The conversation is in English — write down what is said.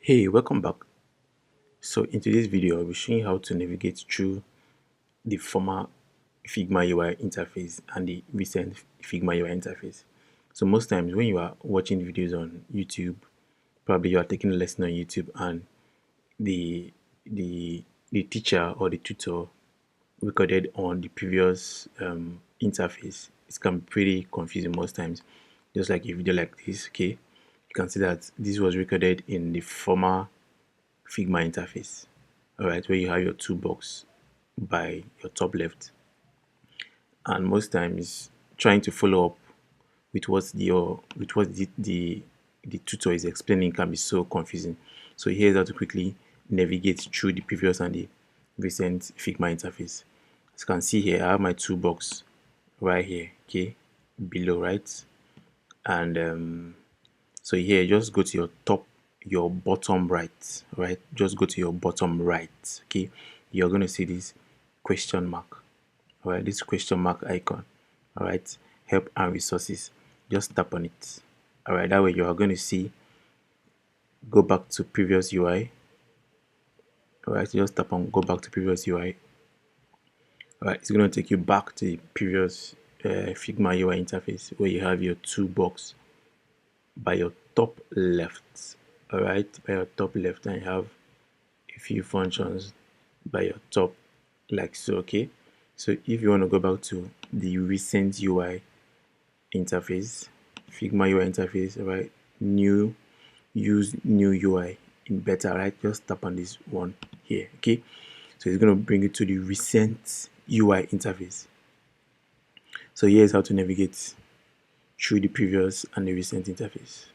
Hey, welcome back. So in today's video, I'll be showing you how to navigate through the former Figma UI interface and the recent Figma UI interface. So most times when you are watching videos on YouTube, probably you are taking a lesson on YouTube and the the the teacher or the tutor recorded on the previous interface. It can be pretty confusing most times. Just like a video like this, okay, you can see that this was recorded in the former Figma interface, all right, where you have your toolbox by your top left, and most times trying to follow up with what the tutor is explaining can be so confusing. So here's how to quickly navigate through the previous and the recent Figma interface. As you can see here, I have my toolbox right here, okay, below, right, and so here, just go to your bottom right, right? Just go to your bottom right, okay? You're going to see this question mark, all right? This question mark icon, all right? Help and resources. Just tap on it, all right? That way you are going to see, go back to previous UI, all right? Just tap on go back to previous UI, all right? It's going to take you back to the previous Figma UI interface where you have your toolbox by your top left, all right, by your top left, and you have a few functions by your top like so, okay. So if you want to go back to the recent UI interface, Figma UI interface, all right, new, use new UI in beta, right, just tap on this one here, okay. So it's going to bring you to the recent UI interface. So here's how to navigate through the previous and the recent interface.